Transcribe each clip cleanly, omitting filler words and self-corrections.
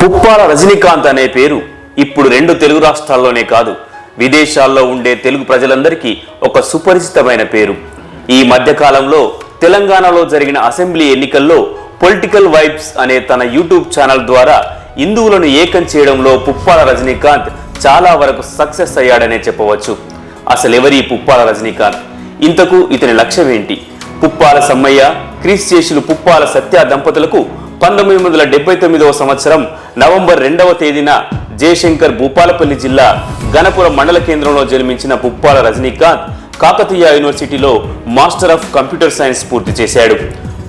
పుప్పాల రజనీకాంత్ అనే పేరు ఇప్పుడు రెండు తెలుగు రాష్ట్రాల్లోనే కాదు విదేశాల్లో ఉండే తెలుగు ప్రజలందరికీ ఒక సుపరిచితమైన పేరు. ఈ మధ్య కాలంలో తెలంగాణలో జరిగిన అసెంబ్లీ ఎన్నికల్లో పొలిటికల్ వైబ్స్ అనే తన యూట్యూబ్ ఛానల్ ద్వారా హిందువులను ఏకం చేయడంలో పుప్పాల రజనీకాంత్ చాలా వరకు సక్సెస్ అయ్యాడనే చెప్పవచ్చు. అసలు ఎవరి పుప్పాల రజనీకాంత్? ఇంతకు ఇతని లక్ష్యం ఏంటి? పుప్పాల సమ్మయ్య, క్రీస్తుశేషులు పుప్పాల సత్య దంపతులకు 1979వ సంవత్సరం నవంబర్ 2వ తేదీన జయశంకర్ భూపాలపల్లి జిల్లా గణపురం మండల కేంద్రంలో జన్మించిన పుప్పాల రజనీకాంత్ కాకతీయ యూనివర్సిటీలో మాస్టర్ ఆఫ్ కంప్యూటర్ సైన్స్ పూర్తి చేశాడు.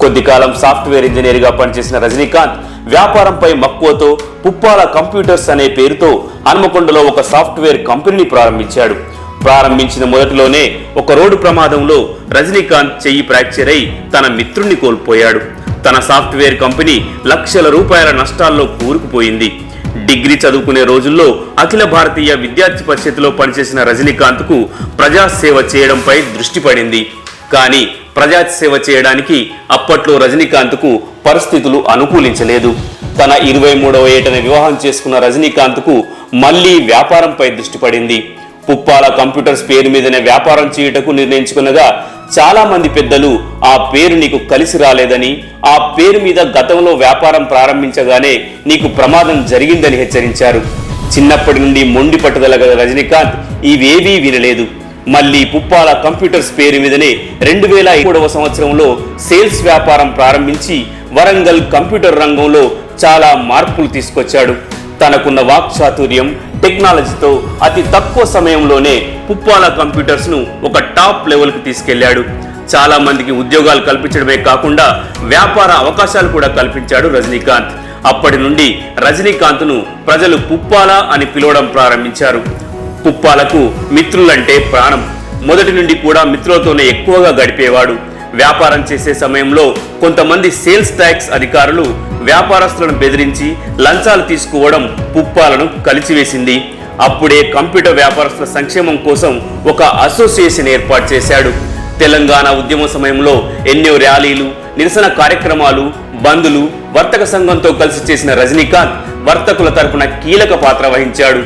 కొద్ది కాలం సాఫ్ట్వేర్ ఇంజనీర్గా పనిచేసిన రజనీకాంత్ వ్యాపారంపై మక్కువతో పుప్పాల కంప్యూటర్స్ అనే పేరుతో హన్మకొండలో ఒక సాఫ్ట్వేర్ కంపెనీని ప్రారంభించాడు. ప్రారంభించిన మొదటిలోనే ఒక రోడ్డు ప్రమాదంలో రజనీకాంత్ చెయ్యి ఫ్రాక్చర్ అయి తన మిత్రుణ్ణి కోల్పోయాడు. తన సాఫ్ట్వేర్ కంపెనీ లక్షల రూపాయల నష్టాల్లో కూరుకుపోయింది. డిగ్రీ చదువుకునే రోజుల్లో అఖిల భారతీయ విద్యార్థి పరిషత్లో పనిచేసిన రజనీకాంత్కు ప్రజాసేవ చేయడంపై దృష్టి పడింది. కానీ ప్రజాసేవ చేయడానికి అప్పట్లో రజనీకాంత్కు పరిస్థితులు అనుకూలించలేదు. తన 23వ ఏటన వివాహం చేసుకున్న రజనీకాంత్కు మళ్లీ వ్యాపారంపై దృష్టి పడింది. పుప్పాల కంప్యూటర్స్ పేరు మీదనే వ్యాపారం చేయుటకు నిర్ణయించుకునగా చాలా మంది పెద్దలు ఆ పేరు నీకు కలిసి రాలేదని, ఆ పేరు మీద గతంలో వ్యాపారం ప్రారంభించగానే నీకు ప్రమాదం జరిగిందని హెచ్చరించారు. చిన్నప్పటి నుండి మొండి పట్టుదల గల రజనీకాంత్ ఇవేవీ వినలేదు. మళ్ళీ పుప్పాల కంప్యూటర్స్ పేరు మీదనే 2003వ సంవత్సరంలో సేల్స్ వ్యాపారం ప్రారంభించి వరంగల్ కంప్యూటర్ రంగంలో చాలా మార్పులు తీసుకొచ్చాడు. తనకున్న వాక్చాతుర్యం, టెక్నాలజీతో అతి తక్కువ సమయంలోనే పుప్పాల కంప్యూటర్స్ ను ఒక టాప్ లెవెల్ కి తీసుకెళ్లాడు. చాలా మందికి ఉద్యోగాలు కల్పించడమే కాకుండా వ్యాపార అవకాశాలు కూడా కల్పించాడు రజనీకాంత్. అప్పటి నుండి రజనీకాంత్ ను ప్రజలు పుప్పాల అని పిలవడం ప్రారంభించారు. పుప్పాలకు మిత్రులంటే ప్రాణం. మొదటి నుండి కూడా మిత్రులతోనే ఎక్కువగా గడిపేవాడు. వ్యాపారం చేసే సమయంలో కొంతమంది సేల్స్ ట్యాక్స్ అధికారులు వ్యాపారస్తులను బెదిరించి లంచాలు తీసుకోవడం పుప్పాలను కలిచివేసింది. అప్పుడే కంప్యూటర్ వ్యాపారస్తుల సంక్షేమం కోసం ఒక అసోసియేషన్ ఏర్పాటు చేశాడు. తెలంగాణ ఉద్యమ సమయంలో ఎన్నో ర్యాలీలు, నిరసన కార్యక్రమాలు, బందులు వర్తక సంఘంతో కలిసి చేసిన రజనీకాంత్ వర్తకుల తరపున కీలక పాత్ర వహించాడు.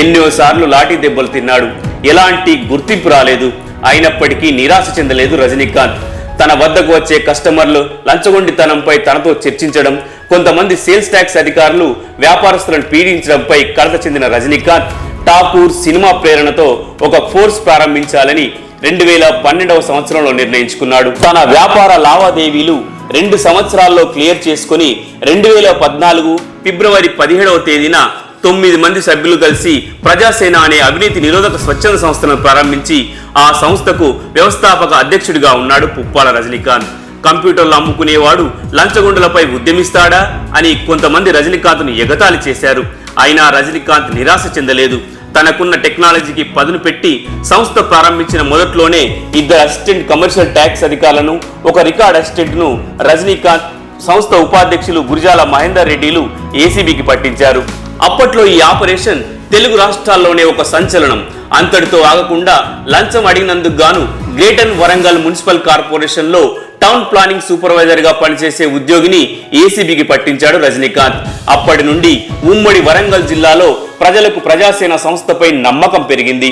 ఎన్నోసార్లు లాఠీ దెబ్బలు తిన్నాడు. ఎలాంటి గుర్తింపు రాలేదు. అయినప్పటికీ నిరాశ చెందలేదు రజనీకాంత్. తన వద్దకు వచ్చే కస్టమర్లు లంచగొండితనంపై తనతో చర్చించడం, కొంతమంది సేల్స్ ట్యాక్స్ అధికారులు వ్యాపారస్తులను పీడించడంపై కలత చెందిన రజనీకాంత్ ఠాకూర్ సినిమా ప్రేరణతో ఒక కోర్స్ ప్రారంభించాలని 2012వ సంవత్సరంలో నిర్ణయించుకున్నాడు. తన వ్యాపార లావాదేవీలు 2 సంవత్సరాల్లో క్లియర్ చేసుకుని 2014 ఫిబ్రవరి 17వ తేదీన 9 మంది సభ్యులు కలిసి ప్రజాసేన అనే అవినీతి నిరోధక స్వచ్ఛంద సంస్థను ప్రారంభించి ఆ సంస్థకు వ్యవస్థాపక అధ్యక్షుడిగా ఉన్నాడు పుప్పాల రజనీకాంత్. కంప్యూటర్లు అమ్ముకునేవాడు లంచగొండలపై ఉద్యమిస్తాడా అని కొంతమంది రజనీకాంత్ను ఎగతాళి చేశారు. అయినా రజనీకాంత్ నిరాశ చెందలేదు. తనకున్న టెక్నాలజీకి పదును పెట్టి సంస్థ ప్రారంభించిన మొదట్లోనే 2 అసిస్టెంట్ కమర్షియల్ ట్యాక్స్ అధికారులను, ఒక రికార్డ్ అసిస్టెంట్ ను రజనీకాంత్ సంస్థ ఉపాధ్యక్షులు గురిజాల మహేందర్ రెడ్డిలు ఏసీబీకి పట్టించారు. అప్పట్లో ఈ ఆపరేషన్ తెలుగు రాష్ట్రాల్లోనే ఒక సంచలనం. అంతటితో ఆగకుండా లంచం అడిగినందుకు గాను గ్రేటర్ వరంగల్ మున్సిపల్ కార్పొరేషన్ లో టౌన్ ప్లానింగ్ సూపర్వైజర్ గా పనిచేసే ఉద్యోగిని ఏసీబీకి పట్టించాడు రజనీకాంత్. అప్పటి నుండి ఉమ్మడి వరంగల్ జిల్లాలో ప్రజలకు ప్రజాసేన సంస్థపై నమ్మకం పెరిగింది.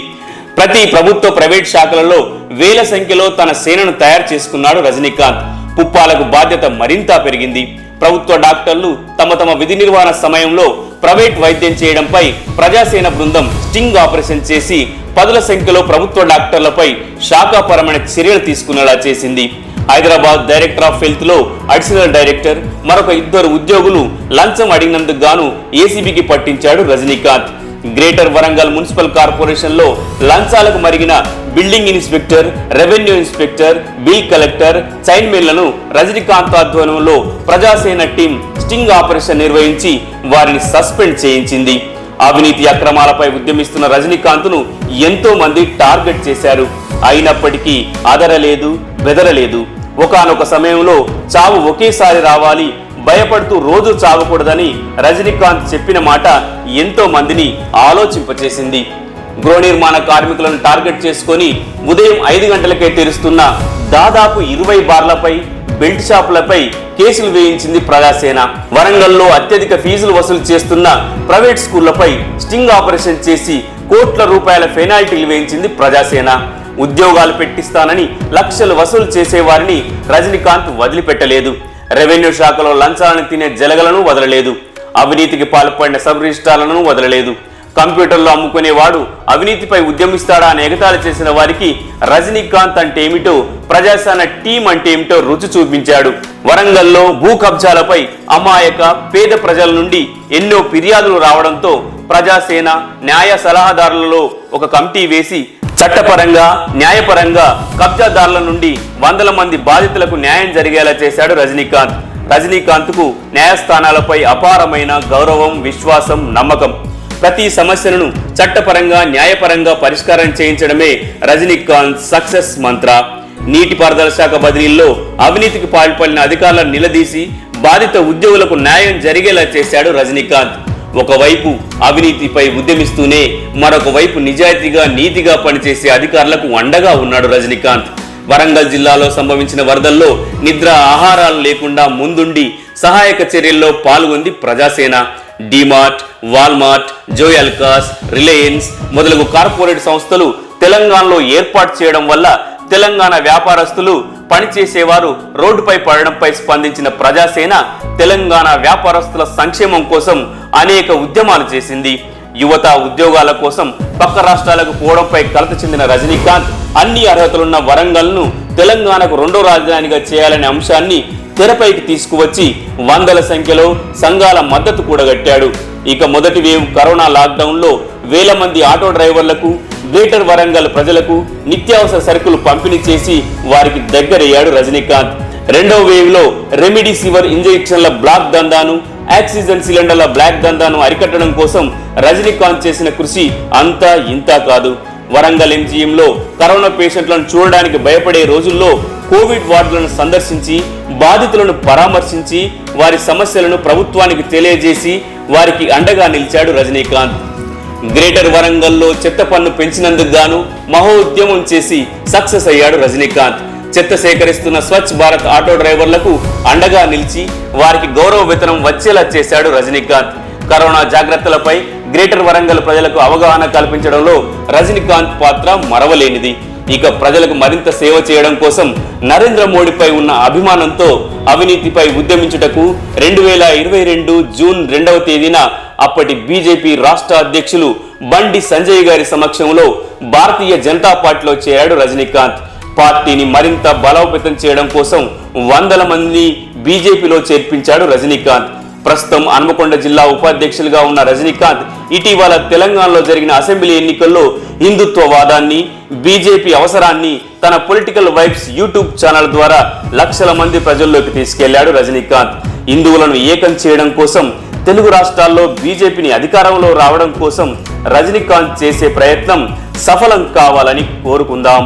ప్రతి ప్రభుత్వ ప్రైవేట్ శాఖలలో వేల సంఖ్యలో తన సేనను తయారు చేసుకున్నాడు రజనీకాంత్. పుప్పాలకు బాధ్యత మరింత పెరిగింది. ప్రభుత్వ డాక్టర్లు తమ విధి నిర్వహణ సమయంలో ప్రైవేట్ వైద్యం చేయడంపై ప్రజాసేన బృందం స్టింగ్ ఆపరేషన్ చేసి 10ల సంఖ్యలో ప్రభుత్వ డాక్టర్లపై శాఖాపరమైన చర్యలు తీసుకునేలా చేసింది. హైదరాబాద్ డైరెక్టర్ ఆఫ్ హెల్త్ లో అడిషనల్ డైరెక్టర్, మరొక 2 ఉద్యోగులు లంచం అడిగినందుకు గాను ఏసీబీకి పట్టించాడు Rajinikanth. Greater Warangal municipal corporation లో లంచాలకు మరిగిన building inspector, revenue inspector, bill collector, చైర్మన్లను రజనీకాంత్ ఆధ్వర్యంలో ప్రజాసేన టీం స్టింగ్ ఆపరేషన్ నిర్వహించి వారిని సస్పెండ్ చేయించింది. అవినీతి అక్రమాలపై ఉద్యమిస్తున్న రజనీకాంత్ను ఎంతో మంది టార్గెట్ చేశారు. అయినప్పటికీ అదరలేదు, బెదరలేదు. ఒకానొక సమయంలో చావు ఒకేసారి రావాలి, భయపడుతూ రోజు చావకూడదని రజనీకాంత్ చెప్పిన మాట ఎంతో మందిని ఆలోచింపచేసింది. గృహ నిర్మాణ కార్మికులను టార్గెట్ చేసుకొని ఉదయం 5 గంటలకే తెరుస్తున్న దాదాపు 20 బార్లపై బెల్ట్ షాపులపై కేసులు వేయించింది ప్రజాసేన. వరంగల్లో అత్యధిక ఫీజులు వసూలు చేస్తున్న ప్రైవేట్ స్కూళ్లపై స్టింగ్ ఆపరేషన్ చేసి కోట్ల రూపాయల పెనాల్టీలు వేయించింది ప్రజాసేన. ఉద్యోగాలు పెట్టిస్తానని లక్షలు వసూలు చేసేవారిని రజనీకాంత్ వదిలిపెట్టలేదు. రెవెన్యూ శాఖలో లంచాలను తినే జలగలను వదలలేదు. అవినీతికి పాల్పడిన సబ్ రిజిస్ట్రార్లను వదలలేదు. కంప్యూటర్లో అమ్ముకునేవాడు అవినీతిపై ఉద్యమిస్తాడా అని ఎగతాళి చేసిన వారికి రజనీకాంత్ అంటే ఏమిటో, ప్రజాసేన టీం అంటే ఏమిటో రుచి చూపించాడు. వరంగల్లో భూ కబ్జాలపై అమాయక పేద ప్రజల నుండి ఎన్నో ఫిర్యాదులు రావడంతో ప్రజాసేన న్యాయ సలహాదారులలో ఒక కమిటీ వేసి చట్టపరంగా న్యాయపరంగా కబ్జాదారుల నుండి వందల మంది బాధితులకు న్యాయం జరిగేలా చేశాడు రజనీకాంత్. రజనీకాంత్కు న్యాయస్థానాలపై అపారమైన గౌరవం, విశ్వాసం, నమ్మకం. ప్రతి సమస్యలను చట్టపరంగా న్యాయపరంగా పరిష్కారం చేయించడమే రజనీకాంత్ సక్సెస్ మంత్ర. నీటిపారుదల శాఖ బదిలీల్లో అవినీతికి పాల్పడిన అధికారులను నిలదీసి బాధిత ఉద్యోగులకు న్యాయం జరిగేలా చేశాడు రజనీకాంత్. ఒకవైపు అవినీతిపై ఉద్యమిస్తూనే మరొక వైపు నిజాయితీగా నీతిగా పనిచేసే అధికారులకు అండగా ఉన్నాడు రజనీకాంత్. వరంగల్ జిల్లాలో సంభవించిన వరదల్లో నిద్ర ఆహారాలు లేకుండా ముందుండి సహాయక చర్యల్లో పాల్గొంది ప్రజాసేన. డిమార్ట్, వాల్మార్ట్, జోయల్కాస్, రిలయన్స్ మొదలగు కార్పొరేట్ సంస్థలు తెలంగాణలో ఏర్పాటు చేయడం వల్ల తెలంగాణ వ్యాపారస్తులు, పనిచేసేవారు రోడ్డుపై పడడంపై స్పందించిన ప్రజాసేన తెలంగాణ వ్యాపారస్తుల సంక్షేమం కోసం అనేక ఉద్యమాలు చేసింది. యువత ఉద్యోగాల కోసం పక్క రాష్ట్రాలకు పోవడంపై కలత చెందిన రజనీకాంత్ అన్ని అర్హతలున్న వరంగల్ను తెలంగాణకు రెండో రాజధానిగా చేయాలనే అంశాన్ని తెరపైకి తీసుకువచ్చి వందల సంఖ్యలో సంఘాల మద్దతు కూడగట్టాడు. ఇక మొదటి వేవ్ కరోనా లాక్డౌన్లో వేల మంది ఆటో డ్రైవర్లకు, గ్రేటర్ వరంగల్ ప్రజలకు నిత్యావసర సరుకులు పంపిణీ చేసి వారికి దగ్గరయ్యాడు రజనీకాంత్. రెండవ వేవ్ లో రెమిడిసివర్ ఇంజెక్షన్ల బ్లాక్ దందాను, ఆక్సిజన్ సిలిండర్ల బ్లాక్ దందాను అరికట్టడం కోసం రజనీకాంత్ చేసిన కృషి అంతా ఇంతా కాదు. వరంగల్ ఎంజీఎంలో కరోనా పేషెంట్లను చూడడానికి భయపడే రోజుల్లో కోవిడ్ వార్డులను సందర్శించి బాధితులను పరామర్శించి వారి సమస్యలను ప్రభుత్వానికి తెలియజేసి వారికి అండగా నిలిచాడు రజనీకాంత్. గ్రేటర్ వరంగల్లో చెత్త పన్ను పెంచినందుకు గాను మహోద్యమం చేసి సక్సెస్ అయ్యాడు రజనీకాంత్. చెత్త సేకరిస్తున్న స్వచ్ఛ భారత్ ఆటో డ్రైవర్లకు అండగా నిలిచి వారికి గౌరవ వేతనం వచ్చేలా చేశాడు రజనీకాంత్. కరోనా జాగ్రత్తలపై గ్రేటర్ వరంగల్ ప్రజలకు అవగాహన కల్పించడంలో రజనీకాంత్ పాత్ర మరవలేనిది. ఇక ప్రజలకు మరింత సేవ చేయడం కోసం నరేంద్ర మోడీపై ఉన్న అభిమానంతో అవినీతిపై ఉద్యమించుటకు 2022 జూన్ 2వ తేదీన అప్పటి బీజేపీ రాష్ట్ర అధ్యక్షులు బండి సంజయ్ గారి సమక్షంలో భారతీయ జనతా పార్టీలో చేరాడు రజనీకాంత్. పార్టీని మరింత బలోపేతం చేయడం కోసం వందల మంది బీజేపీలో చేర్పించాడు రజనీకాంత్. ప్రస్తుతం హన్మకొండ జిల్లా ఉపాధ్యక్షులుగా ఉన్న రజనీకాంత్ ఇటీవల తెలంగాణలో జరిగిన అసెంబ్లీ ఎన్నికల్లో హిందుత్వవాదాన్ని, బీజేపీ అవసరాన్ని తన పొలిటికల్ వైబ్స్ యూట్యూబ్ ఛానల్ ద్వారా లక్షల మంది ప్రజల్లోకి తీసుకెళ్లాడు రజనీకాంత్. హిందువులను ఏకం చేయడం కోసం, తెలుగు రాష్ట్రాల్లో బీజేపీని అధికారంలో రావడం కోసం రజనీకాంత్ చేసే ప్రయత్నం సఫలం కావాలని కోరుకుందాం.